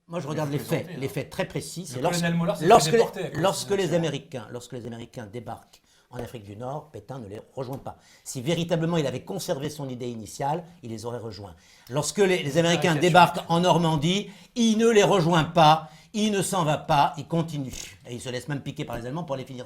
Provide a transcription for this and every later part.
Moi, je regarde les faits très précis. C'est Le colonel Mollard s'est fait lorsque, déporter à cause de lorsque cette les action. Américains débarquent en Afrique du Nord, Pétain ne les rejoint pas. Si véritablement il avait conservé son idée initiale, il les aurait rejoints. Lorsque les Américains Caricature. débarquent en Normandie, il ne les rejoint pas, il ne s'en va pas, il continue. Et il se laisse même piquer par les Allemands pour aller finir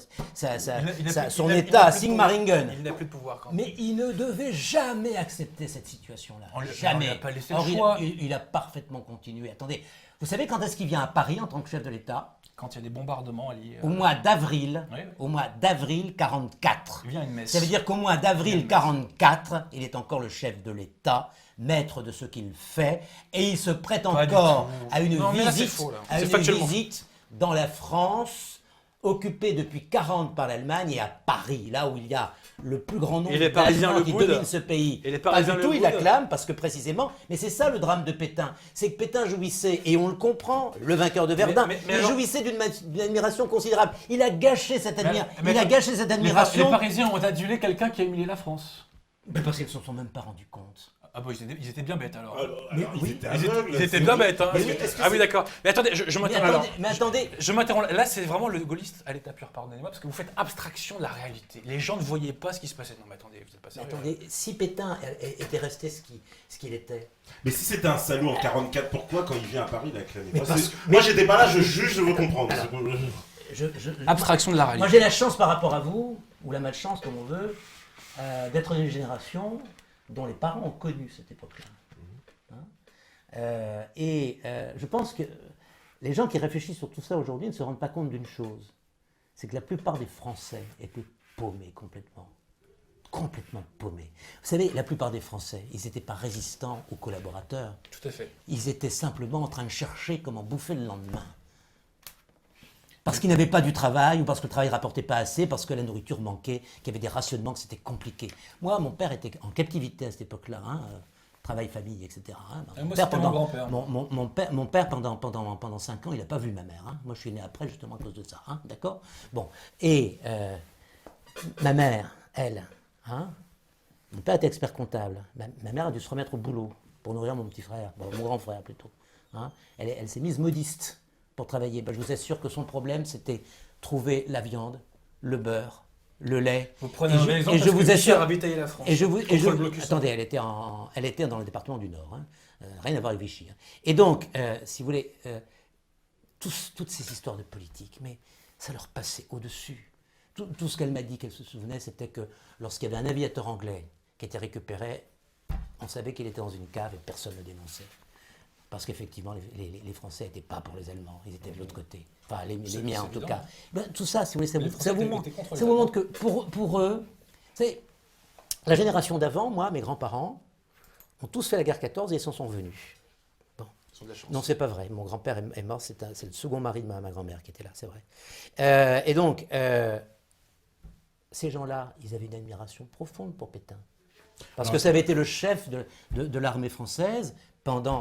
son état à Sigmaringen. Il n'a plus de pouvoir quand même. Mais il ne devait jamais accepter cette situation-là. On lui Jamais. a pas laissé le Or, choix. il a parfaitement continué. Attendez, vous savez quand est-ce qu'il vient à Paris en tant que chef de l'État? Quand il y a des bombardements alliés. Au mois d'avril, Oui, oui. au mois d'avril 44. Il vient à une messe. Ça veut dire qu'au mois d'avril 44, il est encore le chef de l'État, maître de ce qu'il fait, et il se prête Pas du encore tout. à une Non, mais là, c'est visite, faux, là. à C'est une factuellement visite dans la France, occupée depuis 40 par l'Allemagne, et à Paris, là où il y a le plus grand nombre Et les Parisiens d'Allemands le qui boudent. dominent ce pays. Et les Pas Parisiens du le tout, il boudent. acclame, parce que précisément, mais c'est ça le drame de Pétain, c'est que Pétain jouissait, et on le comprend, le vainqueur de Verdun, mais il alors- jouissait d'une admiration considérable. Il a gâché cette Mais les admiration. Parisiens ont adulé quelqu'un qui a humilié la France. Mais parce qu'ils ne se sont même pas rendus compte. Ah bon, ils étaient bien bêtes alors. oui, Ils étaient bien bêtes. Hein. Mais oui, est-ce que Ah oui, d'accord. Mais attendez, je m'interromps. Alors, Mais attendez, je m'interromps. Là, c'est vraiment le gaulliste à l'état pur, pardonnez-moi, parce que vous faites abstraction de la réalité. Les gens ne voyaient pas ce qui se passait. Non, mais attendez, vous n'êtes pas sérieux. si Pétain était resté ce qu'il était. Mais si c'était un salaud en 44, pourquoi quand il vient à Paris il a acclamé? Mais parce- Moi j'étais pas là, je juge, je veux comprendre. Alors, Abstraction de la réalité. Moi j'ai la chance par rapport à vous, ou la malchance comme on veut, d'être d'une génération dont les parents ont connu cette époque-là. Je pense que les gens qui réfléchissent sur tout ça aujourd'hui ne se rendent pas compte d'une chose, c'est que la plupart des Français étaient paumés complètement. Complètement paumés. Vous savez, la plupart des Français, ils n'étaient pas résistants aux collaborateurs. Tout à fait. Ils étaient simplement en train de chercher comment bouffer le lendemain. Parce qu'ils n'avaient pas du travail, ou parce que le travail ne rapportait pas assez, parce que la nourriture manquait, qu'il y avait des rationnements, que c'était compliqué. Moi, mon père était en captivité à cette époque-là, travail, famille, etc. Moi, c'était mon grand-père. Mon père, pendant 5 ans, il n'a pas vu ma mère. Moi, je suis né après, justement, à cause de ça. D'accord? Bon. Et ma mère, elle, mon père était expert comptable. Ma mère a dû se remettre au boulot pour nourrir mon petit frère, mon grand frère plutôt. Elle s'est mise modiste pour travailler. Je vous assure que son problème, c'était trouver la viande, le beurre, le lait. Vous prenez un exemple et je parce vous que assure, Vichy a ravitaillé la France. et contre le blocus. attendez, elle était dans le département du Nord, rien à voir avec Vichy. Et donc, si vous voulez, toutes ces histoires de politique, mais ça leur passait au-dessus. Tout ce qu'elle m'a dit, qu'elle se souvenait, c'était que lorsqu'il y avait un aviateur anglais qui était récupéré, on savait qu'il était dans une cave et personne ne dénonçait. Parce qu'effectivement, les Français n'étaient pas pour les Allemands, ils étaient de l'autre côté. Enfin, les miens en tout cas. Tout ça, si vous voulez, ça vous montre que pour eux, c'est la génération d'avant, moi, mes grands-parents, ont tous fait la guerre 14 et ils s'en sont venus. Bon. Ils ont de la chance. Non, c'est pas vrai. Mon grand-père est mort, c'est le second mari de ma grand-mère qui était là, c'est vrai. Et donc, ces gens-là, ils avaient une admiration profonde pour Pétain. Parce que ça avait été le chef de l'armée française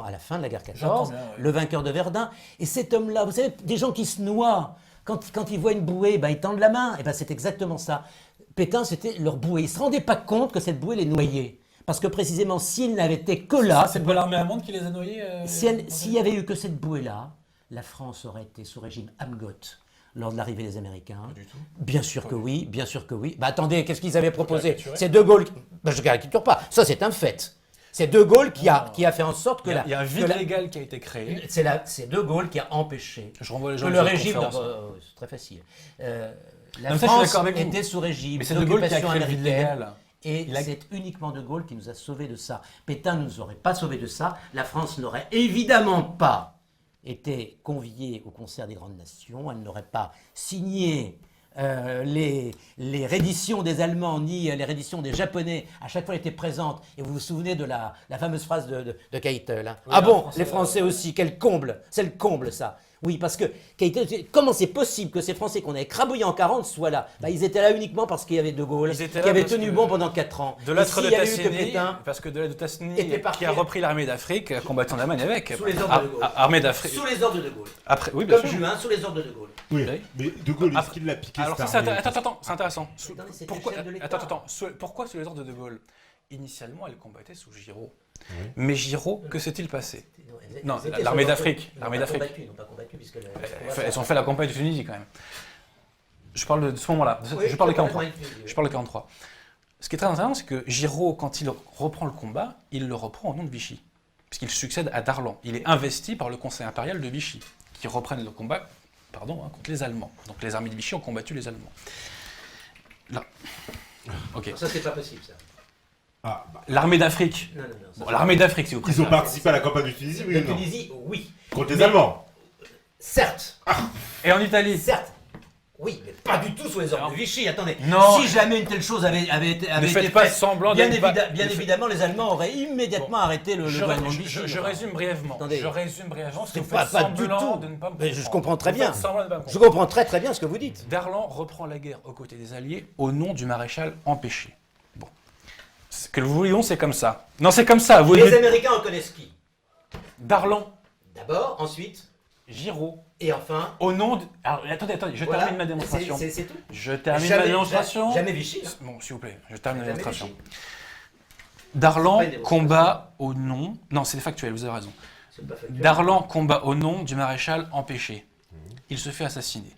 à la fin de la guerre 14, bien, ouais. le vainqueur de Verdun. Et cet homme-là, vous savez, des gens qui se noient, quand ils voient une bouée, ils tendent la main. Et c'est exactement ça. Pétain, c'était leur bouée. Ils ne se rendaient pas compte que cette bouée les noyait. Parce que précisément, s'ils n'avaient été que là, C'est pas l'armée allemande qui les a noyés s'il n'y avait eu que cette bouée-là, la France aurait été sous régime Amgot lors de l'arrivée des Américains. Pas du tout. Bien sûr que oui, bien sûr que oui. Attendez, qu'est-ce qu'ils avaient proposé? caricaturer. C'est De Gaulle. Je ne caricature pas. Ça, c'est un fait. C'est De Gaulle qui a fait en sorte que Il y a un vide légal qui a été créé. c'est De Gaulle qui a empêché Je renvoie les gens que à le cette régime. conférence. C'est très facile. Non, La mais ça, je suis France d'accord avec vous. était sous régime Mais c'est De Gaulle qui a d'occupation créé le vide américaine. légal. Et Il a- c'est uniquement De Gaulle qui nous a sauvés de ça. Pétain ne nous aurait pas sauvés de ça. La France n'aurait évidemment pas été conviée au concert des grandes nations. Elle n'aurait pas signé les redditions des Allemands ni les redditions des Japonais. À chaque fois, elle était présente. Et vous vous souvenez de la fameuse phrase de Keitel. Oui, Ah bon, Français, les Français aussi, quel comble. C'est le comble, ça. Oui, parce que comment c'est possible que ces Français qu'on a écrabouillés en 40 soient là? Ils étaient là uniquement parce qu'il y avait De Gaulle, Ils étaient qui là avait parce tenu que bon pendant 4 ans. De Et l'âtre de s'il y avait eu que Tassigny, Pétain, parce que de l'âtre de Tassigny, était parti- qui a repris l'armée d'Afrique, a combattu en Allemagne avec. Sous les ordres de De Gaulle. Armée d'Afrique. sous les ordres de De Gaulle. Après, oui, bien Comme sûr. Juin, sous les ordres de De Gaulle. Oui, Oui. mais De Gaulle, est-ce Après- qu'il l'a piqué Alors cette ça, armée attends, c'est intéressant. Attendez, c'était Pourquoi, le chef de l'État. attends, pourquoi sous les ordres de De Gaulle? Initialement, elle combattait sous Giraud. Oui. Mais Giraud, que s'est-il passé? Non, Ils étaient l'armée sur le- d'Afrique, ils n'ont l'armée pas d'Afrique. combattu, ils n'ont pas combattu puisque Elles ont fait la campagne de Tunisie quand même. Je parle de ce moment-là. Oui, je parle de c'est 43. vrai, oui. Je parle de 43. Ce qui est très intéressant, c'est que Giraud, quand il reprend le combat, il le reprend au nom de Vichy. Puisqu'il succède à Darlan. Il est investi par le Conseil impérial de Vichy, qui reprennent le combat contre les Allemands. Donc les armées de Vichy ont combattu les Allemands. Là. Ok. Ça, c'est pas possible, ça. Ah, bah, L'armée d'Afrique. Non, non, non. ça, Bon, l'armée d'Afrique, si vous ils préférez. ont participé à la campagne de Tunisie, oui de ou non? Tunisie, oui. Contre les Mais- Allemands. Certes, Et en Italie. certes. Oui, mais pas du tout sous les ordres de Vichy. Attendez, Non. si jamais une telle chose avait été Ne faites pas faite, semblant bien, de ne pas- bien ne faites- évidemment, les Allemands auraient immédiatement arrêté le gouvernement de Vichy. je Enfin, résume brièvement. Attendez. Je résume brièvement. Parce que C'est vous pas, faites pas du semblant tout. de ne pas me Mais je comprendre. comprends très Vous bien. faites semblant de ne pas me Je comprendre. comprends très très bien ce que vous dites. Darlan reprend la guerre aux côtés des Alliés au nom du maréchal empêché. Bon. Ce que nous voulions, c'est comme ça. Non, c'est comme ça. Vous Les dites Américains reconnaissent qui? Darlan, D'abord, ensuite, Giraud, et enfin. au nom de... Alors, attendez, je voilà. termine ma démonstration. C'est tout. Je termine Jamais- ma démonstration. Jamais Vichy. hein. Bon, s'il vous plaît, je termine ma Jamais démonstration. Vichy. Darlan C'est pas une démonstration. combat au nom... Non, c'est factuel, vous avez raison. C'est pas factuel. Darlan combat au nom du maréchal empêché. Il se fait assassiner.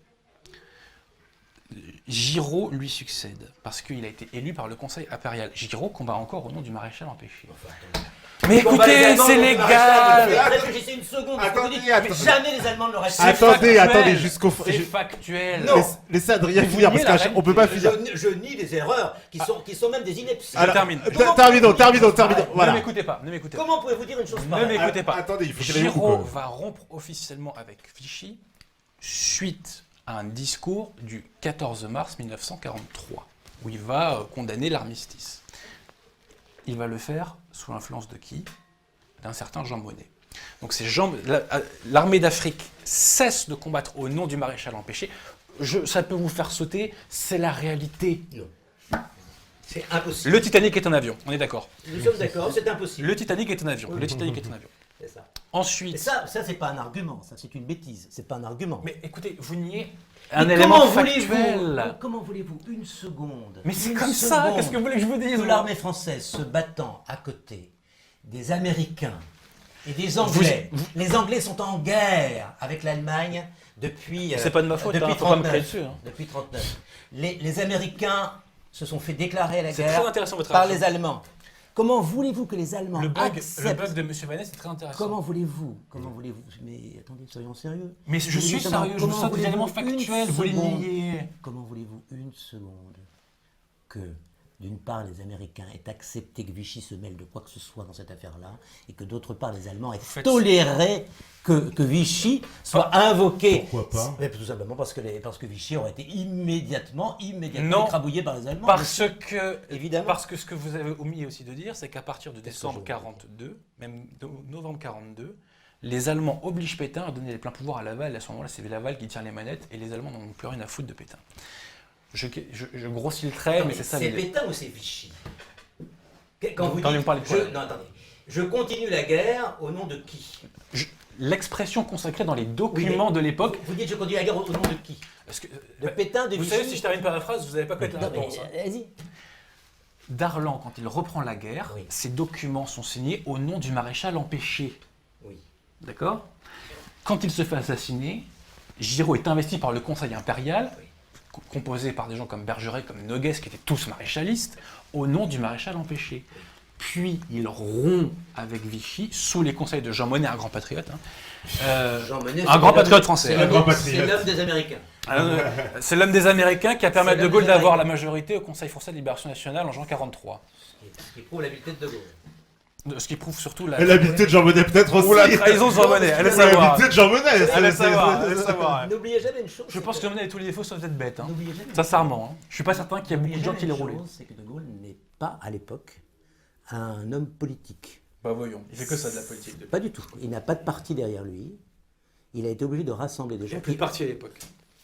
Giraud lui succède parce qu'il a été élu par le Conseil impérial. Giraud combat encore au nom du maréchal empêché. Enfin, attendez. Mais Combat les écoutez, Allemands c'est contre le maréchal, légal. Réfléchissez une seconde. parce que vous Attendez, dites, attendez. mais jamais les Allemands ne l'auraient fait. Attendez, factuel. attendez, jusqu'au... C'est je- factuel. Non. Laissez Adrien Vous finir, niez parce la qu'on peut pas finir. Je nie les erreurs qui sont même des inepties. Je termine. Terminons. Ne Voilà. m'écoutez pas, ne m'écoutez pas. Comment pouvez-vous dire une chose Ne pareille m'écoutez pas. Attendez, il faut qu'il aille au bout, Giraud quand même. va rompre officiellement avec Vichy suite à un discours du 14 mars 1943 où il va condamner l'armistice. Il va le faire sous l'influence de qui? D'un certain Jean Monnet. Donc l'armée d'Afrique cesse de combattre au nom du maréchal empêché. Ça peut vous faire sauter, c'est la réalité. Non. C'est impossible. Le Titanic est un avion, on est d'accord. Nous sommes d'accord, c'est impossible. Le Titanic est un avion. Le Titanic est un avion. C'est ça. Et Ensuite, ça c'est pas un argument, ça c'est une bêtise, c'est pas un argument. mais écoutez, vous niez Mais un élément comment factuel. comment voulez-vous une seconde Mais c'est une comme ça, seconde qu'est-ce que vous voulez que je vous dise que moi l'armée française se battant à côté des Américains et des Anglais. Les Anglais sont en guerre avec l'Allemagne depuis. C'est pas de ma faute, depuis hein, faut pas me 39. crier dessus, hein. Depuis 39. Les Américains se sont fait déclarer la C'est guerre très intéressant votre par réaction. les Allemands. Comment voulez-vous que les Allemands Le bug acceptent de M. Vanès est très intéressant. Comment voulez-vous Mais attendez, soyons sérieux. Mais je vous suis dis sérieux, je vous comment sors des éléments voulez-vous une factuels, vous les seconde niez. Comment voulez-vous une seconde que, d'une part, les Américains aient accepté que Vichy se mêle de quoi que ce soit dans cette affaire-là, et que d'autre part, les Allemands aient faites- toléré que Vichy soit invoqué. Pourquoi pas? Mais tout simplement parce que Vichy aurait été immédiatement Non. écrabouillé par les Allemands. Parce que, Évidemment. parce que ce que vous avez omis aussi de dire, c'est qu'à partir de décembre que je- 42, même novembre 42, les Allemands obligent Pétain à donner les pleins pouvoirs à Laval. Et à ce moment-là, c'est Laval qui tient les manettes et les Allemands n'ont plus rien à foutre de Pétain. Je grossis le trait, mais c'est ça C'est l'idée. Pétain ou c'est Vichy Quand Donc, vous attendez, dites, vous parlez de quoi, là non, attendez. Je continue la guerre au nom de qui L'expression consacrée dans les documents de l'époque. Vous dites je continue la guerre au nom de qui Parce que, De Pétain, de vous Vichy savez, si je termine par la phrase, vous n'allez pas connaître la Non, mais, réponse. hein. Vas-y. Darlan, quand il reprend la guerre, Oui. ses documents sont signés au nom du maréchal empêché. Oui. D'accord? Quand il se fait assassiner, Giraud est investi par le Conseil impérial, Oui. composé par des gens comme Bergeret, comme Noguès, qui étaient tous maréchalistes, au nom du maréchal empêché. Puis il rompt avec Vichy, sous les conseils de Jean Monnet, un grand patriote. hein. Jean Monnet, un c'est grand l'homme- patriote français. C'est Un l'homme grand des- patriote. c'est l'homme des Américains. C'est l'homme des Américains qui a permis à C'est De l'homme Gaulle des d'avoir la Américains. majorité au Conseil français de libération nationale en juin 1943. Ce qui prouve l'habileté de De Gaulle. Ce qui prouve surtout la, Et l'habileté de Jean Monnet peut-être aussi. ou la trahison de Jean Monnet. Elle est Ou savoir. l'habileté de Jean Monnet. Elle est c'est- savoir. c'est- Elle est savoir. N'oubliez jamais une chose. Je pense que Jean Monnet a tous les défauts sauf d'être bête. Hein. N'oubliez jamais. Sincèrement, hein. Je suis pas certain qu'il y a beaucoup de gens qui l'aient roulé. C'est que De Gaulle n'est pas à l'époque un homme politique. Bah voyons, il fait que ça de la politique. Depuis. Pas du tout. Il n'a pas de parti derrière lui. Il a été obligé de rassembler des Il n'y gens. a plus de parti à l'époque.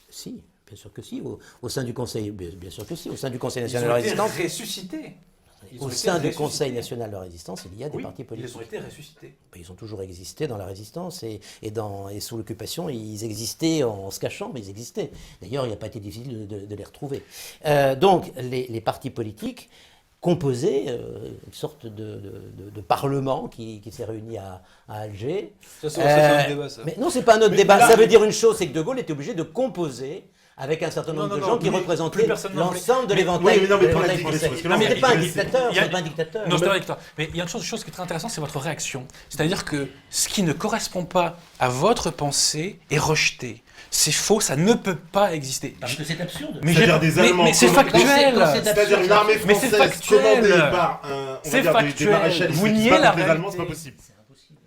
Si, bien sûr que si. Au sein du Conseil, bien sûr que si. Au sein du Conseil Ils national de ont la été résistance. ressuscités. Ils ont Au été sein du ressuscités. Conseil national de la résistance, il y a des Oui, partis politiques. ils ont été ressuscités. Ils ont toujours existé dans la résistance et sous l'occupation, ils existaient en se cachant, mais ils existaient. D'ailleurs, il n'a pas été difficile de les retrouver. Donc, les partis politiques composé une sorte de parlement qui s'est réuni à Alger. Ça, c'est un autre débat, ça. Mais non, c'est pas un autre débat. Ça veut dire une chose, c'est que De Gaulle était obligé de composer avec un certain nombre Non, de non, gens qui plus représentaient personne n'en voulait. l'ensemble de Oui, l'éventail mais non, mais pour la français. digression, parce que Non, là, mais on c'est pas un rigole, dictateur, il y a- c'est pas un dictateur. Non, je suis d'accord avec toi. Mais il y a une chose qui est très intéressante, c'est votre réaction. C'est-à-dire que ce qui ne correspond pas à votre pensée est rejeté. C'est faux, ça ne peut pas exister. Parce que c'est absurde. Mais C'est-à-dire des Allemands, mais c'est comment- factuel. quand c'est- C'est-à-dire une armée Mais c'est française factuel. commandée par on C'est va dire, des factuel. maréchalistes Vous qui se niez battent la contre les Allemands, c'est pas réalité. possible. C'est impossible.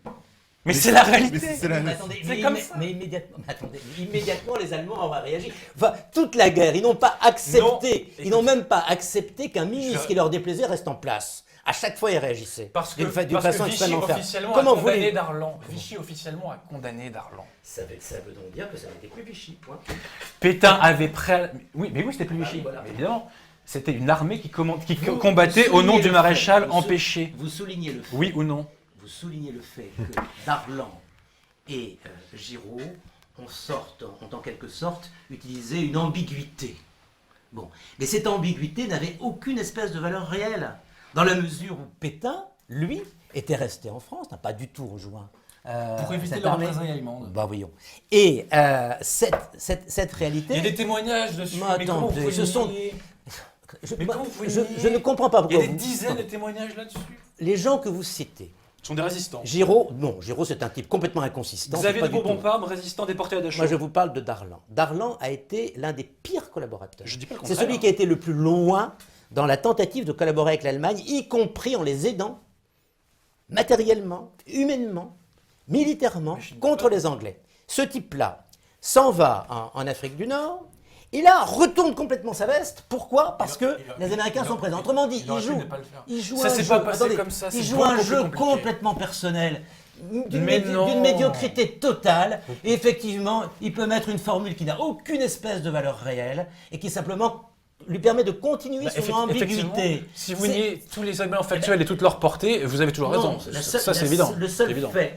Mais c'est la Mais réalité. c'est la... Mais attendez, C'est comme ça. mais immédiatement, les Allemands auraient réagi. Enfin, toute la guerre, ils n'ont pas accepté, Non. ils n'ont même pas accepté qu'un ministre Je- qui leur déplaisait reste en place. À chaque fois, ils réagissaient. Parce que, d'une parce façon que Vichy extrêmement ferme. officiellement Comment a vous condamné voulez Darlan. Vichy officiellement a condamné Darlan. ça veut donc dire que ça n'était plus Vichy, point. Pétain avait prêt. Oui, mais oui, c'était plus Ah, Vichy. voilà. Évidemment. C'était une armée qui Vous combattait au nom soulignez du le maréchal fait, empêché. Vous soulignez le fait. Oui ou non? Vous soulignez le fait que Darlan et Giraud ont en quelque sorte utilisé une ambiguïté. Bon, mais cette ambiguïté n'avait aucune espèce de valeur réelle, dans la mesure où Pétain, lui, était resté en France, n'a pas du tout rejoint. Pour éviter cette la armée. représailles allemande. Bah voyons. Et cette réalité. Il y a des témoignages dessus. Mais Mais comment vous attendez, pouvez ce sont- nier Je, Mais moi, comment vous pouvez je- nier je ne comprends pas Il y pourquoi a des vous- dizaines de témoignages là-dessus. Les gens que vous citez, Ce sont des résistants. Giraud, non, Giraud c'est un type complètement inconsistant. c'est Xavier pas de du tout. Bourbon-Parme, résistant déporté à Dachau. Moi, je vous parle de Darlan. Darlan a été l'un des pires collaborateurs. Je dis pas le C'est contraire. celui qui a été le plus loin dans la tentative de collaborer avec l'Allemagne, y compris en les aidant matériellement, humainement, militairement, Mais je ne contre dis pas- les Anglais. Ce type-là s'en va en Afrique du Nord. Et là, retourne complètement sa veste. Pourquoi? Parce que les Américains sont présents. Autrement dit, il aurait il pu joue. ne pas le faire. Il joue Ça un s'est jeu. pas passé Attendez, comme ça, il c'est joue un beaucoup plus jeu compliqué. complètement personnel, Mais non. d'une médiocrité totale. Et effectivement, il peut mettre une formule qui n'a aucune espèce de valeur réelle et qui simplement lui permet de continuer Bah, son ambiguïté. effectivement, si vous C'est- niez tous les arguments factuels et toute leur portée, vous avez toujours raison. Non, la seule- Ça, c'est la- évident. Le C'est seul évident. fait,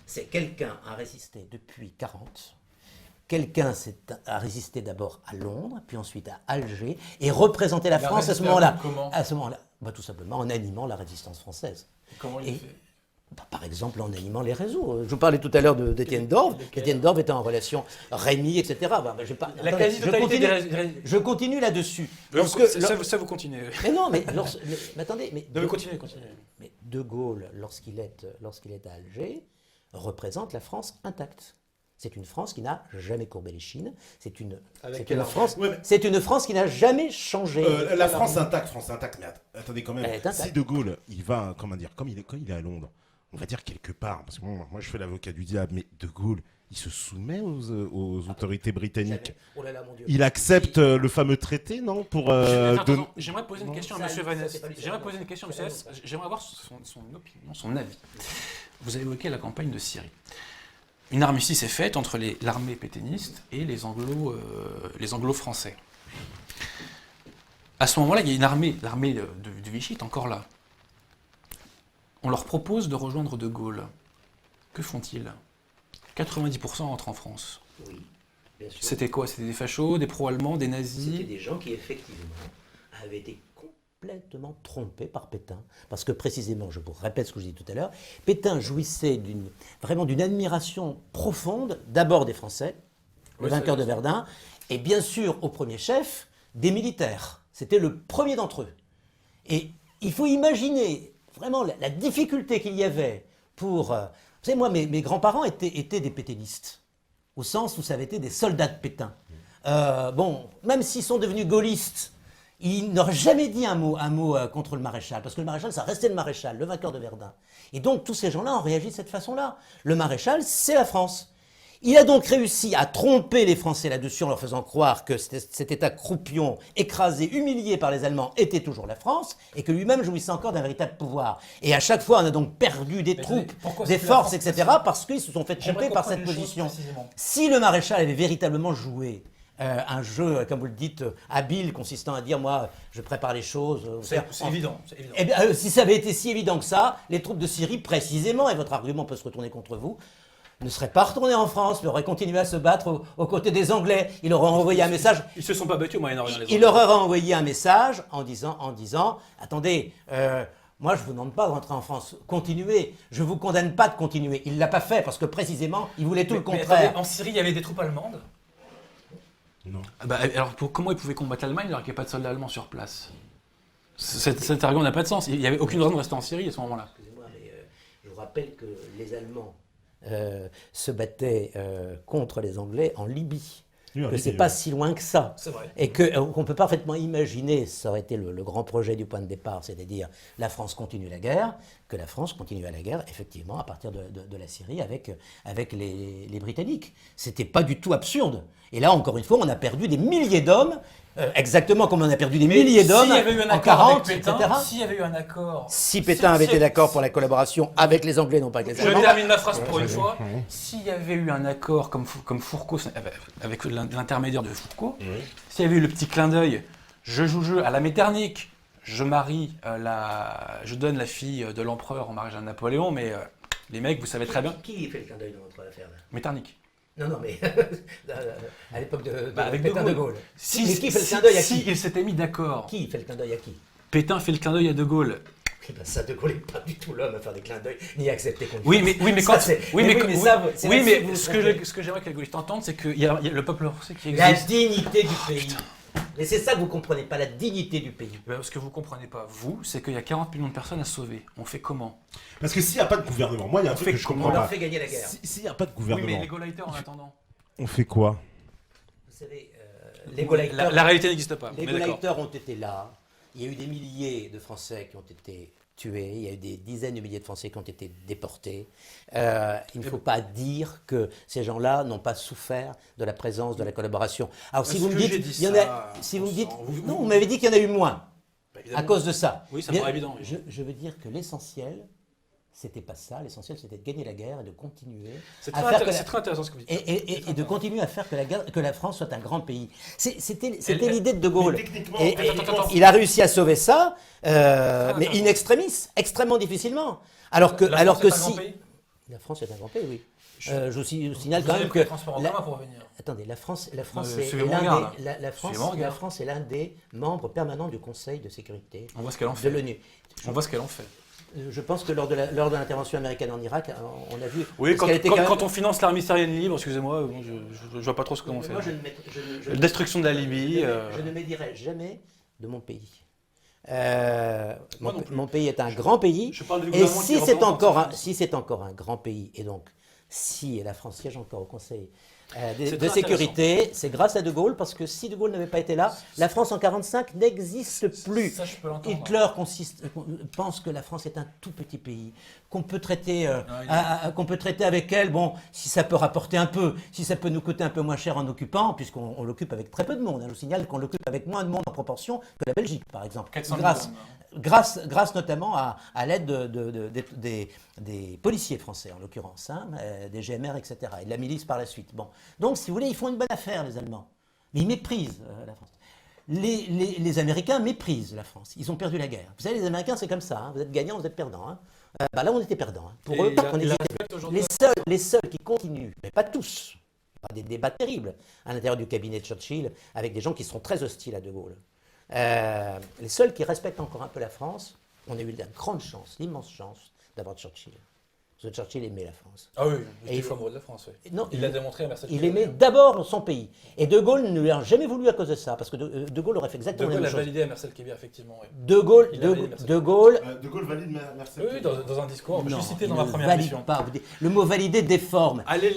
c'est quelqu'un a résisté depuis 40. Quelqu'un a résisté d'abord à Londres, puis ensuite à Alger, et représenté la Il a France à ce résisté moment-là. comment À ce moment-là, bah, tout simplement en animant la résistance française. Comment il Et- fait Bah, par exemple, en animant les réseaux. Je vous parlais tout à l'heure d'Étienne Dorve. Étienne Dorve était en relation Rémy, etc. Bah, j'ai pas, La attendez, quasi-totalité des je continue là-dessus. Ça, vous continuez. Mais non, mais attendez, Non, mais continuez. mais De Gaulle, lorsqu'il est à Alger, représente la France intacte. C'est une France qui n'a jamais courbé les chines. C'est une France. Ouais, mais- C'est une France qui n'a jamais changé. La France intacte, mais attendez quand même. Elle est intacte. Si De Gaulle, il va, comment dire, quand il est à Londres, on va dire quelque part, parce que moi je fais l'avocat du diable, mais De Gaulle, il se soumet aux autorités britanniques. Jamais. Oh là là, mon Dieu. Il accepte le fameux traité, non, pour Attends, j'aimerais poser une question à Ça, M. ça, Vanès. c'est pas lui, J'aimerais ça. poser une question à M. Vanès. J'aimerais avoir son opinion, son avis. Vous avez évoqué la campagne de Syrie. Une armistice est faite entre l'armée pétainiste et les anglo-français. À ce moment-là, il y a une armée, l'armée de Vichy est encore là. On leur propose de rejoindre De Gaulle. Que font-ils? 90% entrent en France. Oui, bien sûr. C'était quoi? C'était des fachos, des pro-allemands, des C'était nazis? des gens qui, effectivement, avaient été complètement trompés par Pétain. Parce que, précisément, je vous répète ce que je dis tout à l'heure, Pétain jouissait vraiment d'une admiration profonde, d'abord des Français, le Oui, vainqueur c'est de Verdun, et bien sûr, au premier chef, des militaires. C'était le premier d'entre eux. Et il faut imaginer vraiment la difficulté qu'il y avait pour... vous savez, moi, mes grands-parents étaient des pétainistes, au sens où ça avait été des soldats de Pétain. Bon, même s'ils sont devenus gaullistes, ils n'auraient jamais dit un mot contre le maréchal, parce que le maréchal, ça restait le maréchal, le vainqueur de Verdun. Et donc, tous ces gens-là ont réagi de cette façon-là. Le maréchal, c'est la France. Il a donc réussi à tromper les Français là-dessus en leur faisant croire que cet État croupion, écrasé, humilié par les Allemands, était toujours la France, et que lui-même jouissait encore d'un véritable pouvoir. Et à chaque fois, on a donc perdu des troupes, pourquoi des c'est plus la forces, France, etc., précisément parce qu'ils se sont fait J'aimerais tromper par comprendre cette une chose position. précisément. Si le maréchal avait véritablement joué un jeu, comme vous le dites, habile, consistant à dire, moi, je prépare les choses. C'est évident. Eh bien, si ça avait été si évident que ça, les troupes de Syrie, précisément, et votre argument peut se retourner contre vous, ne serait pas retourné en France, mais aurait continué à se battre aux côtés des Anglais. Il aurait envoyé un message. Ils se sont pas battus au Moyen-Orient. Il leur aurait envoyé un message en disant attendez, moi je vous demande pas de rentrer en France, continuez. Je vous condamne pas de continuer. Il l'a pas fait parce que précisément il voulait tout le Mais contraire. attendez, en Syrie, il y avait des troupes allemandes. Non. Ah bah, alors comment ils pouvaient combattre l'Allemagne alors qu'il n'y a pas de soldats allemands sur place? Cet argument n'a pas de sens. Il n'y avait aucune raison de rester en Syrie à ce moment-là. Excusez-moi, mais je vous rappelle que les Allemands se battaient contre les Anglais en Libye. Oui, en Que c'est Libye, pas oui. si loin que ça. C'est vrai. Et qu'on peut parfaitement imaginer, ça aurait été le grand projet du point de départ, c'est-à-dire la France continue la guerre, que la France continue à la guerre, effectivement, à partir de la Syrie avec les Britanniques. C'était pas du tout absurde. Et là, encore une fois, on a perdu des milliers d'hommes, exactement comme on a perdu des milliers d'hommes S'il y avait eu un en accord 40, avec Pétain, etc. s'il y avait eu un accord... Si Pétain avait été d'accord pour la collaboration avec les Anglais, non pas avec les Je Allemands. termine ma phrase pour une fois. S'il y avait eu un accord comme Fourcault, avec l'intermédiaire de Fourcault, s'il y avait eu le petit clin d'œil, je joue jeu à la Metternich, je donne la fille de l'empereur en mariage à Napoléon, mais les mecs, vous savez très bien. Qui fait le clin d'œil dans notre affaire là? Metternich. Non, mais à l'époque de Avec Pétain De de Gaulle. Gaulle. Mais qui fait le clin d'œil à qui? ils s'étaient mis d'accord. Qui fait le clin d'œil à qui? Pétain fait le clin d'œil à De Gaulle. Eh ben ça, De Gaulle n'est pas du tout l'homme à faire des clins d'œil, ni à accepter qu'on Oui, mais Ça, quand. c'est- Oui, mais, mais ça, c'est oui, là-dessus mais que vous ce vous trompez. que j'aimerais que les gaullistes entendent, c'est qu'il y a le peuple français qui La existe. dignité du pays. Mais c'est ça que vous comprenez pas, la dignité du pays. Ben, ce que vous comprenez pas, vous, c'est qu'il y a 40 millions de personnes à sauver. On fait comment? Parce que s'il n'y a pas de gouvernement, moi il y a un On truc fait que je comment On comprends leur pas. fait gagner la guerre. S'il n'y a pas de Oui, gouvernement, mais les Gauleiters en attendant. on fait quoi? Vous savez, les Gauleiters, La réalité n'existe pas. les on est d'accord. Gauleiters ont été là. Il y a eu des milliers de Français qui ont été tués. Il y a eu des dizaines de milliers de Français qui ont été déportés. Il ne faut pas dire que ces gens-là n'ont pas souffert de la présence, de la collaboration. Alors si Est-ce vous me que dites, j'ai dit il y en ça, a, si vous me on dites, s'en- non, vous m'avez dit qu'il y en a eu moins Évidemment. à cause de ça. Oui, ça Mais me paraît évident, oui. Je veux dire que l'essentiel, c'était pas ça. L'essentiel, c'était de gagner la guerre et de continuer C'est à très, faire que la- c'est très intéressant ce que vous dites. et de continuer à faire que la France soit un grand pays. C'était Elle- l'idée de De Gaulle. Mais techniquement, Et attends. il a réussi à sauver ça, mais in extremis, extrêmement difficilement. Alors que, La France est un si... grand pays. La France est un grand pays, oui. Je vous signale Vous quand avez même pris que... le transport en la- commun pour revenir. Attendez, la France Non, est suivez mon l'un regard, des, là. la France, Suivez mon regard. la France est l'un des membres permanents du Conseil de sécurité On voit ce qu'elle en de fait. l'ONU. On voit ce qu'elle en fait. Je pense que lors de l'intervention américaine en Irak, on a vu... Oui, parce qu'elle était quand même- quand on finance l'armée syrienne libre, excusez-moi, bon, je vois pas trop ce qu'on fait. Moi, je ne mettrai- je- Destruction de la Libye. Je ne médirai jamais de mon pays. Moi non plus. Mon pays est un grand pays. Je parle du Et gouvernement si qui c'est représente encore, la un, France. si c'est encore un grand pays, et donc si la France siège encore au Conseil C'est de très sécurité, c'est grâce à De Gaulle, parce que si De Gaulle n'avait pas été là, la France en 1945 n'existe plus. Ça, je peux l'entendre. Hitler pense que la France est un tout petit pays, qu'on peut traiter, qu'on peut traiter avec elle, bon, si ça peut rapporter un peu, si ça peut nous coûter un peu moins cher en occupant, puisqu'on l'occupe avec très peu de monde. Je vous signale qu'on l'occupe avec moins de monde en proportion que la Belgique, par exemple. 400 000 Grâce, hommes, grâce notamment à l'aide des policiers français, en l'occurrence, hein, des GMR, etc., et de la milice par la suite. Bon. Donc, si vous voulez, ils font une bonne affaire, les Allemands. Mais ils méprisent la France. Les Américains méprisent la France. Ils ont perdu la guerre. Vous savez, les Américains, c'est comme ça. Hein. Vous êtes gagnant, vous êtes perdant. Hein. Là, on était perdant. Hein. Pour eux, on était les seuls qui continuent, mais pas tous. Il y aura des débats terribles à l'intérieur du cabinet de Churchill, avec des gens qui seront très hostiles à De Gaulle. Les seuls qui respectent encore un peu la France, on a eu la grande chance, l'immense chance d'avoir Churchill. Parce que Churchill aimait la France. Ah oui, Et il il- est amoureux de la France. Oui. Non, Il l'a démontré à Mercedes. il aimait d'abord son pays. Et De Gaulle ne lui a jamais voulu à cause de ça, parce que De Gaulle aurait fait De exactement Gaulle la a même chose. validé à Mercel Kébir, effectivement. Oui, De Gaulle, Il a validé Mercedes. De Gaulle De Gaulle valide Mercedes. oui, dans un discours. Je non, l'ai cité il dans ma ne première valide émission. pas. Le mot valider déforme. Allez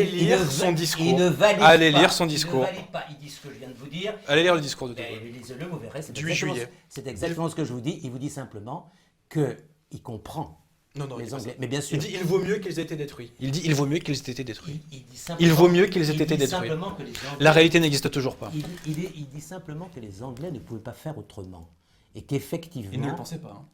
Il lire ne son va- discours. Il ne valide Allez pas. lire son Il discours. ne valide pas. Il dit ce que je viens de vous dire. Allez lire le discours de De Et Gaulle. lisez-le, vous verrez. C'est Du 8 exactement- juillet. C'est exactement ce que je vous dis. Il vous dit simplement qu'il comprend Non, non, il dit les pas Anglais. ça. Mais bien sûr. Il dit il vaut mieux qu'ils aient été détruits. Il dit il vaut mieux qu'ils aient été détruits. Il dit Il vaut mieux qu'ils aient il été dit détruits. simplement que les Anglais- La réalité n'existe toujours pas. Il dit simplement que les Anglais ne pouvaient pas faire autrement. Et qu'effectivement. Il ne le pensait pas. Hein.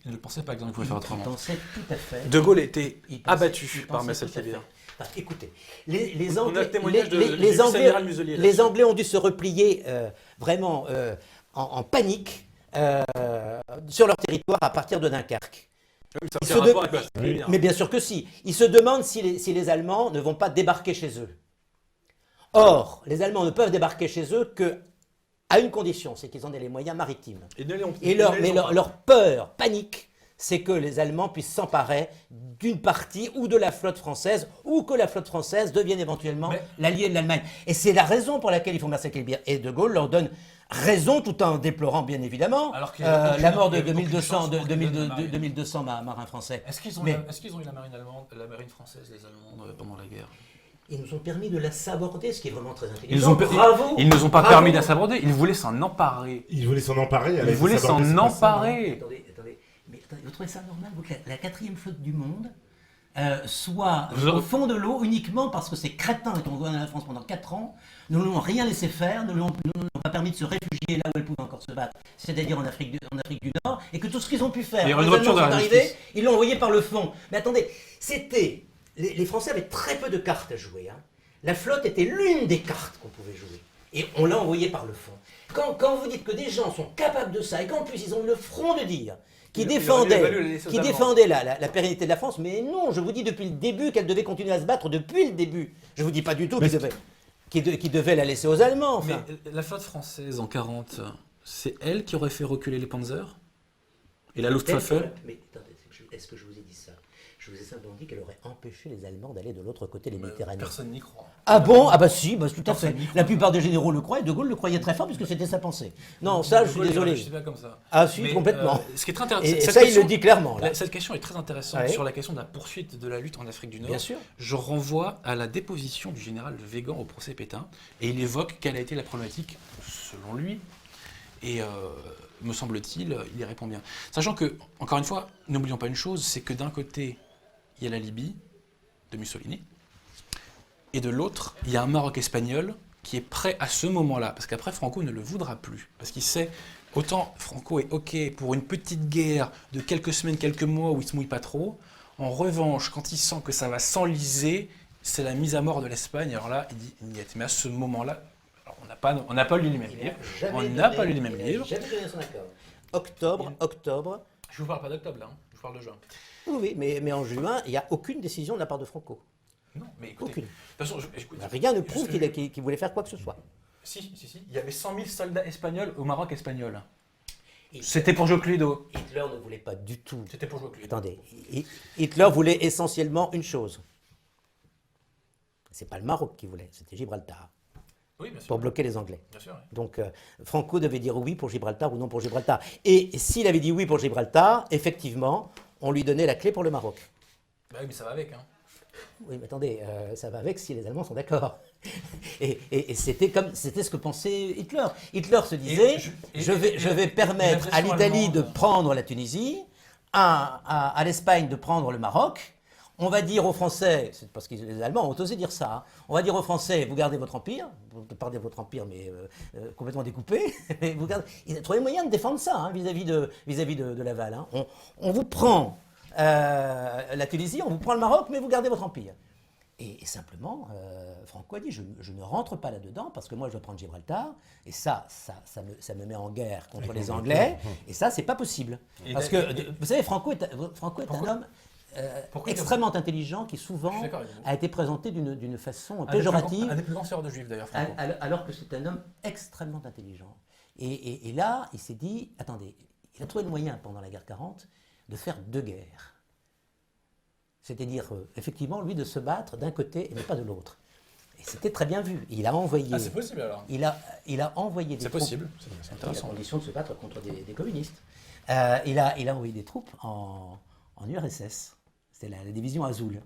Il ne le pensait pas que les Anglais pouvaient faire Il autrement. pensait tout à fait. De Gaulle était Il pensait- abattu il par pensait Marcel tout à fait. Kébir. Enfin, écoutez, les On a Anglais, le témoignage de- du les Anglais, vice-amiral Muselier, les là-dessus. Anglais ont dû se replier vraiment en panique sur leur territoire à partir de Dunkerque. Ils se de- Mais bien sûr que si. Ils se demandent si les Allemands ne vont pas débarquer chez eux. Or, les Allemands ne peuvent débarquer chez eux qu'à une condition, c'est qu'ils en aient les moyens maritimes. Et leur peur, panique, c'est que les Allemands puissent s'emparer d'une partie ou de la flotte française, ou que la flotte française devienne éventuellement l'allié de l'Allemagne. Et c'est la raison pour laquelle ils font massacrer le Bir. Et De Gaulle leur donne raison, tout en déplorant bien évidemment la mort de 2200 marins français. Est-ce qu'ils ont eu la marine allemande, la marine française, les Allemands, pendant la guerre? Ils nous ont permis de la saborder, ce qui est vraiment très intelligent. Ils nous ont pas permis de la saborder, ils voulaient s'en emparer. Il voulait s'en emparer. Ils voulaient s'en emparer. Attendez, vous trouvez ça normal que la quatrième flotte du monde soit au fond de l'eau uniquement parce que ces crétins qui ont gouverné la France pendant 4 ans ne lui ont rien laissé faire, ne lui ont pas permis de se réfugier là où elle pouvait encore se battre, c'est-à-dire en Afrique du Nord, et que tout ce qu'ils ont pu faire, quand les Allemands sont arrivés, ils l'ont envoyé par le fond. Mais attendez, les Français avaient très peu de cartes à jouer. Hein. La flotte était l'une des cartes qu'on pouvait jouer. Et on l'a envoyé par le fond. Quand vous dites que des gens sont capables de ça, et qu'en plus ils ont eu le front de dire qui défendait la pérennité de la France, mais non, je vous dis depuis le début qu'elle devait continuer à se battre depuis le début. Je ne vous dis pas du tout qu'il devait la laisser aux Allemands. Enfin. Mais la flotte française en 40, c'est elle qui aurait fait reculer les Panzers? Et la Luftwaffe? Mais attendez, est-ce que je vous ai dit ça? Je vous ai simplement dit qu'elle aurait empêché les Allemands d'aller de l'autre côté de la Méditerranée. Personne n'y croit. Ah bon? Ah bah si, tout à fait. La plupart des généraux le croient et De Gaulle le croyait très fort puisque c'était sa pensée. Non, ça, je suis désolé. Je ne sais pas comme ça. Ah si, complètement. Ce qui est très intéressant. Et ça, il le dit clairement. Là. Cette question est très intéressante sur la question de la poursuite de la lutte en Afrique du Nord. Bien sûr. Je renvoie à la déposition du général Végan au procès Pétain et il évoque quelle a été la problématique, selon lui, et me semble-t-il, il y répond bien. Sachant que, encore une fois, n'oublions pas une chose, c'est que d'un côté, il y a la Libye de Mussolini, et de l'autre, il y a un Maroc espagnol qui est prêt à ce moment-là, parce qu'après Franco ne le voudra plus, parce qu'il sait, autant Franco est OK pour une petite guerre de quelques semaines, quelques mois où il se mouille pas trop, en revanche, quand il sent que ça va s'enliser, c'est la mise à mort de l'Espagne, alors là, il dit, mais à ce moment-là, alors on n'a pas lu les mêmes livres, on n'a pas lu les mêmes livres. Jamais donné son accord. Octobre. Je vous parle pas d'octobre là, je vous parle de juin. Oui, mais en juin, il n'y a aucune décision de la part de Franco. Non, mais écoutez, aucune. De toute façon, rien ne prouve qu'il voulait faire quoi que ce soit. Si. Il y avait 100 000 soldats espagnols au Maroc espagnol. C'était pour jouer Cluedo. Hitler ne voulait pas du tout. C'était pour jouer Cluedo. Attendez, Hitler voulait essentiellement une chose. C'est pas le Maroc qu'il voulait, c'était Gibraltar. Oui, bien sûr. Pour bloquer les Anglais. Bien sûr, oui. Donc Franco devait dire oui pour Gibraltar ou non pour Gibraltar. Et s'il avait dit oui pour Gibraltar, effectivement, on lui donnait la clé pour le Maroc. Bah oui, mais ça va avec. Hein. Oui, mais attendez, ça va avec si les Allemands sont d'accord. Et c'était ce que pensait Hitler. Hitler se disait, je vais permettre à l'Italie de prendre la Tunisie, à l'Espagne de prendre le Maroc. On va dire aux Français, c'est parce que les Allemands ont osé dire ça, hein, on va dire aux Français, vous gardez votre empire, vous gardez votre empire mais complètement découpé, ils ont trouvé moyen de défendre ça hein, vis-à-vis de Laval. Hein. On vous prend la Tunisie, on vous prend le Maroc, mais vous gardez votre empire. Et simplement, Franco a dit, je ne rentre pas là-dedans parce que moi je dois prendre Gibraltar, et ça me met en guerre contre les Anglais, et ça c'est pas possible. Parce que, vous savez, Franco est un homme extrêmement intelligent qui souvent a été présenté d'une façon péjorative. Un des plus grands sœurs de juifs d'ailleurs, Franco. Alors que c'est un homme extrêmement intelligent. Et là, il s'est dit, attendez, il a trouvé le moyen pendant la guerre 40 de faire 2 guerres. C'est-à-dire, effectivement, lui, de se battre d'un côté et pas de l'autre. Et c'était très bien vu. Il a envoyé... Ah, c'est possible alors. Il a envoyé des troupes... C'est possible, c'est intéressant. À condition de se battre contre des communistes. Il a envoyé des troupes en URSS. C'était la division Azul.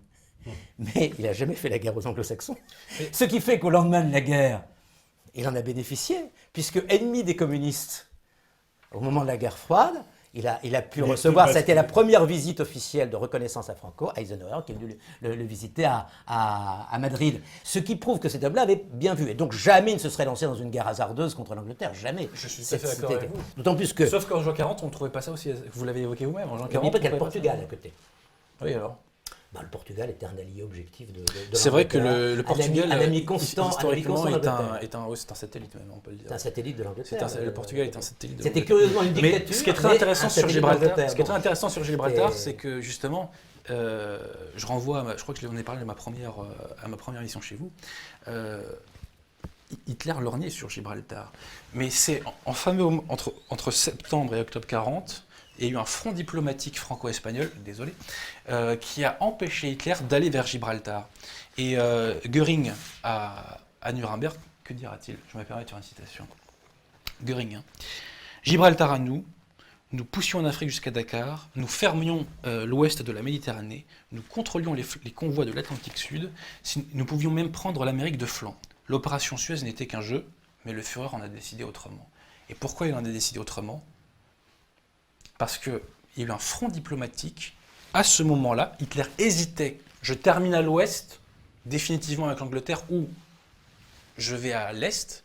Mais il n'a jamais fait la guerre aux Anglo-Saxons. Ce qui fait qu'au lendemain de la guerre, il en a bénéficié, puisque ennemi des communistes, au moment de la guerre froide, il a pu recevoir, ça a été la première visite officielle de reconnaissance à Franco, Eisenhower, qui est venu le visiter à Madrid. Ce qui prouve que cet homme-là avait bien vu. Et donc jamais il ne se serait lancé dans une guerre hasardeuse contre l'Angleterre, jamais. Je suis tout à fait d'accord avec vous. D'autant plus que... Sauf qu'en juin 40, on ne trouvait pas ça aussi, vous l'avez évoqué vous-même, en juin 40. Il n'y a pas le Portugal à côté. Oui alors. ben, le Portugal était un allié objectif de C'est vrai que l'Angleterre. le Portugal, un ami constant, historiquement, un ami est constant un, d'Angleterre. c'est un satellite même, on peut le dire. C'est un satellite de l'Angleterre. Le Portugal est un satellite de C'était l'Angleterre. curieusement une Mais dictature. ce qui est très mais intéressant un sur satellite Gibraltar, d'Angleterre. ce qui est très Bon. intéressant sur Gibraltar, Et- c'est que justement, je renvoie, je crois que je l'en ai parlé à ma première mission chez vous. Hitler lorgnait sur Gibraltar, mais c'est en fameux entre septembre et octobre 40, il y a eu un front diplomatique franco-espagnol, désolé, qui a empêché Hitler d'aller vers Gibraltar. Et Göring à Nuremberg, que dira-t-il? Je me permets de faire une citation. Göring, hein. Gibraltar à nous poussions en Afrique jusqu'à Dakar, nous fermions l'ouest de la Méditerranée, nous contrôlions les convois de l'Atlantique Sud, nous pouvions même prendre l'Amérique de flanc. L'opération Suez n'était qu'un jeu, mais le Führer en a décidé autrement. Et pourquoi il en a décidé autrement? Parce qu'il y a eu un front diplomatique. À ce moment-là, Hitler hésitait. Je termine à l'ouest, définitivement avec l'Angleterre, ou je vais à l'est,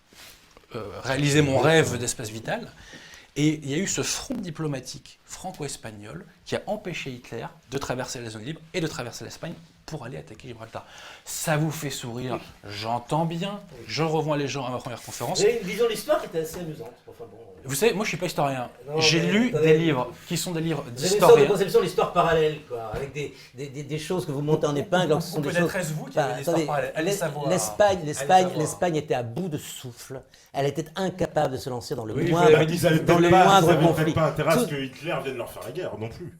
réaliser mon rêve d'espace vital. Et il y a eu ce front diplomatique franco-espagnol qui a empêché Hitler de traverser la zone libre et de traverser l'Espagne pour aller attaquer Gibraltar. Ça vous fait sourire, j'entends bien, je revois les gens à ma première conférence. J'ai une vision de l'histoire qui était assez amusante. Enfin, bon, Vous savez, moi je ne suis pas historien. Non, J'ai mais lu attendez. des livres qui sont des livres vous avez une sorte de d'historiens. conception de l'histoire parallèle, quoi, avec des choses que vous montez en épingle, alors que ce sont des choses. Peut-être est-ce vous qui Enfin, avez une histoire attendez, parallèle. Allez savoir. L'Espagne était à bout de souffle. Elle était incapable de se lancer dans le Oui, moindre, mais Ils avaient dans peut-être les pas, moindres ils avaient conflits. peut-être pas intérêt à ce Tout- que Hitler vienne leur faire la guerre non plus.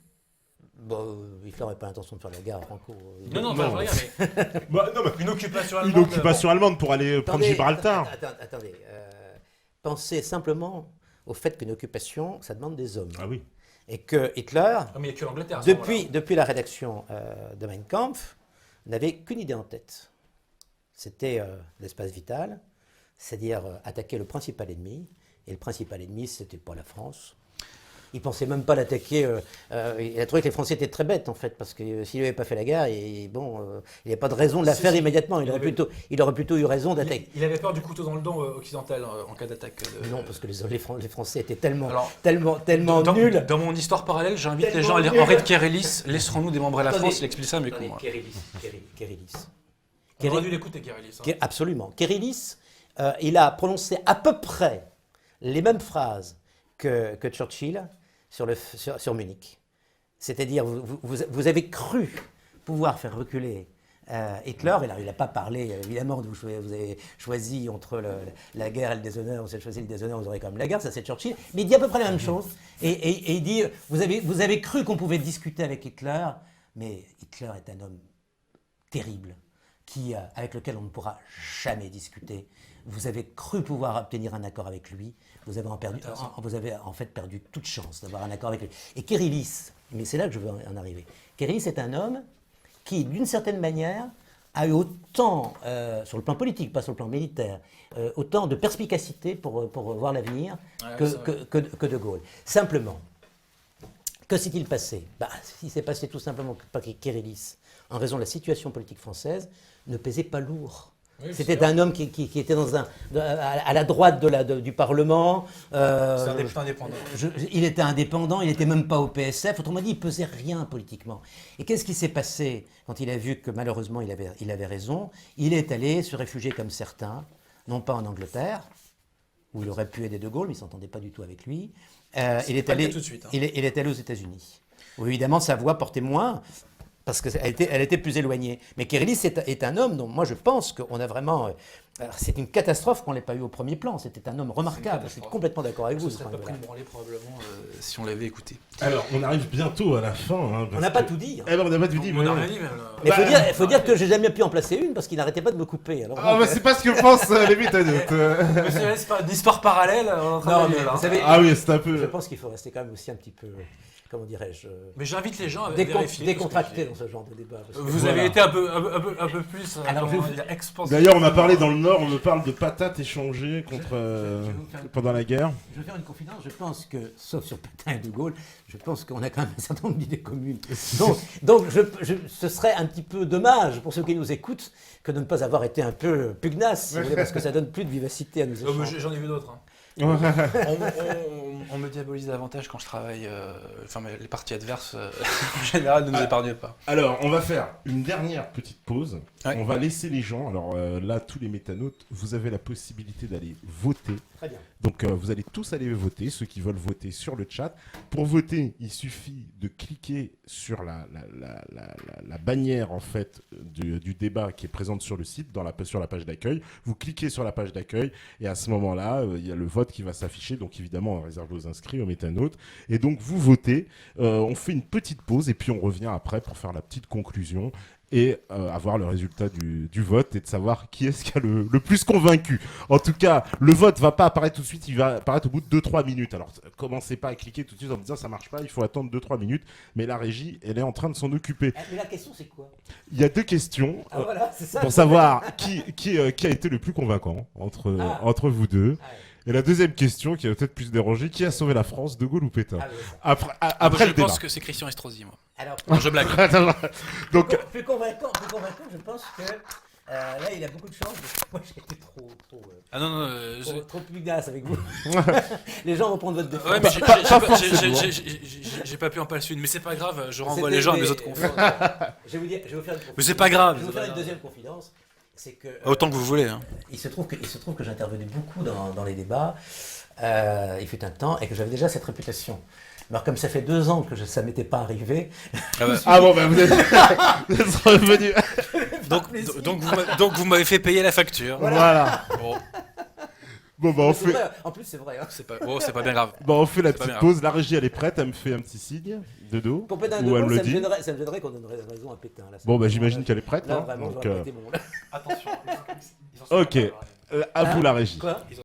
Bon, Hitler n'avait pas l'intention de faire la guerre à Franco. Non, Non. regarde, mais Bah, non, mais une occupation Une allemande. occupation allemande pour aller prendre Attendez, Gibraltar. Attendez, pensez simplement au fait qu'une occupation, ça demande des hommes. Ah oui. Et que Hitler, Non, mais il n'y a que l'Angleterre. à ce moment-là. depuis la rédaction de Mein Kampf, n'avait qu'une idée en tête. C'était l'espace vital, c'est-à-dire attaquer le principal ennemi. Et le principal ennemi, c'était pas la France. Il pensait même pas l'attaquer. Il a trouvé que les Français étaient très bêtes, en fait, parce que s'il n'avait pas fait la guerre, il n'y avait pas de raison de la Si, faire si. immédiatement. Il aurait plutôt eu raison d'attaquer. Il avait peur du couteau dans le dent occidental en cas d'attaque. Non, parce que les Français étaient tellement, Alors, tellement nuls. Dans mon histoire parallèle, j'invite les Tellement gens à lire nul. Henri de Kérélis, Laisserons-nous démembrer la Attendez, France, il explique ça mieux que Attendez, moi. Kérélis. On aurait dû l'écouter, Kérélis. hein. Absolument. Kérélis, il a prononcé à peu près les mêmes phrases que Churchill sur Munich. C'est-à-dire, vous avez cru pouvoir faire reculer Hitler, et là, il n'a pas parlé, évidemment, vous avez choisi entre la guerre et le déshonneur, vous avez choisi le déshonneur, vous aurez quand même la guerre, ça c'est Churchill, mais il dit à peu près la même chose. Et il dit, vous avez cru qu'on pouvait discuter avec Hitler, mais Hitler est un homme terrible, avec lequel on ne pourra jamais discuter. Vous avez cru pouvoir obtenir un accord avec lui, vous avez en fait perdu toute chance d'avoir un accord avec lui. Et Kérélis, mais c'est là que je veux en arriver, Kérélis est un homme qui, d'une certaine manière, a eu autant, sur le plan politique, pas sur le plan militaire, autant de perspicacité pour voir l'avenir que De Gaulle. Simplement, que s'est-il passé? Il s'est passé tout simplement que Kérélis, en raison de la situation politique française, ne pesait pas lourd. Oui, C'était c'est un homme qui était à la droite du Parlement. C'est un député indépendant. Il était indépendant, il n'était même pas au PSF. Autrement dit, il ne pesait rien politiquement. Et qu'est-ce qui s'est passé quand il a vu que malheureusement il avait raison? Il est allé se réfugier comme certains, non pas en Angleterre, où il aurait pu aider De Gaulle, mais il ne s'entendait pas du tout avec lui. Il est pas le allé cas tout de suite, hein. il est allé aux États-Unis, où évidemment sa voix portait moins, parce qu'elle était plus éloignée. Mais Kérélis est un homme dont moi je pense qu'on a vraiment... c'est une catastrophe qu'on ne l'ait pas eu au premier plan. C'était un homme remarquable. Je suis catastrophe. complètement d'accord avec Je vous. ne serais pas pris de branler probablement si on l'avait écouté. Alors, on arrive bientôt à la fin. Hein, On n'a pas tout dit. Hein. Eh ben, on n'a pas tout dit. On mais n'a non. rien dit, même. Mais il faut dire que j'ai jamais pu en placer une parce qu'il n'arrêtait pas de me couper. Alors, Ah, bah, c'est pas ce que pensent les méthodes. Mais c'est pas d'histoire parallèle. On est en train non, de mais là, hein. vous savez, Ah oui, c'est un je peu. pense qu'il faut rester quand même aussi un petit peu, comment dirais-je, Mais j'invite les gens à vérifier. décontracté dans ce genre de débat. parce que- Vous Voilà. avez été un peu plus Alors, comment je- dire, expansif. D'ailleurs, on a parlé dans le Nord, on me parle de patates échangées contre, je vais vous faire une- pendant la guerre. Je vais faire une confidence, je pense que, sauf sur Pétain et De Gaulle, je pense qu'on a quand même un certain nombre d'idées communes. Donc ce serait un petit peu dommage pour ceux qui nous écoutent que de ne pas avoir été un peu pugnace, si vous voulez, parce que ça donne plus de vivacité à nos échanges. J'en ai vu d'autres. hein. On me diabolise davantage quand je travaille. Les parties adverses, en général, ne nous épargnent pas. Alors, on va faire une dernière petite pause. Ouais. On va laisser les gens. Alors là, tous les métanautes, vous avez la possibilité d'aller voter. Très bien. Donc, vous allez tous aller voter, ceux qui veulent voter sur le chat. Pour voter, il suffit de cliquer sur la bannière en fait du débat qui est présente sur le site, sur la page d'accueil. Vous cliquez sur la page d'accueil et à ce moment-là, il y a le vote qui va s'afficher. Donc, évidemment, réservé aux inscrits, aux métanautes. Et donc, vous votez. On fait une petite pause et puis on revient après pour faire la petite conclusion et avoir le résultat du vote et de savoir qui est-ce qui a le plus convaincu. En tout cas, le vote va pas apparaître tout de suite, il va apparaître au bout de 2-3 minutes. Alors, commencez pas à cliquer tout de suite en me disant ça marche pas, il faut attendre 2-3 minutes. Mais la régie, elle est en train de s'en occuper. Mais la question, c'est quoi? Il y a 2 questions Voilà, c'est ça. pour savoir qui a été le plus convaincant entre vous deux. Ah ouais. Et la deuxième question, qui va peut-être plus déranger, qui a sauvé la France, De Gaulle ou Pétain? Ah ouais, ça. Après je le débat. pense que c'est Christian Estrosi, moi. Alors, Non, je blague. Donc, plus convaincant, je pense que là, il a beaucoup de chance. Moi, j'ai été Ah non, trop pugnace avec vous. Les gens vont prendre votre défense. ouais, mais forcément. j'ai pas pu en passer une, mais c'est pas grave, je renvoie les gens à mes autres confs. Je vais vous faire une confidence. Mais c'est pas grave. Je vais vous faire une deuxième confidence. C'est que Autant que vous voulez. Hein. il se trouve que j'intervenais beaucoup dans les débats. Il fut un temps et que j'avais déjà cette réputation. Alors comme ça fait 2 ans que ça m'était pas arrivé. ah bon, ben vous êtes revenu. Donc vous m'avez fait payer la facture. Voilà. Bon, Bon, bah C'est vrai, en plus c'est vrai. Hein. c'est pas bien grave. on fait la C'est pas petite bien pause. La régie, elle est prête. Elle me fait un petit signe de dos. Pour Pétain de Ou elle Gaulle, me ça me dit. gênerait qu'on donnerait raison à Pétain. Là, Bon, bah j'imagine qu'elle est prête. Là, hein. vraiment, Donc, j'aurais pas été bon. Là. Attention. ok. À vous la régie. Quoi? Ils ont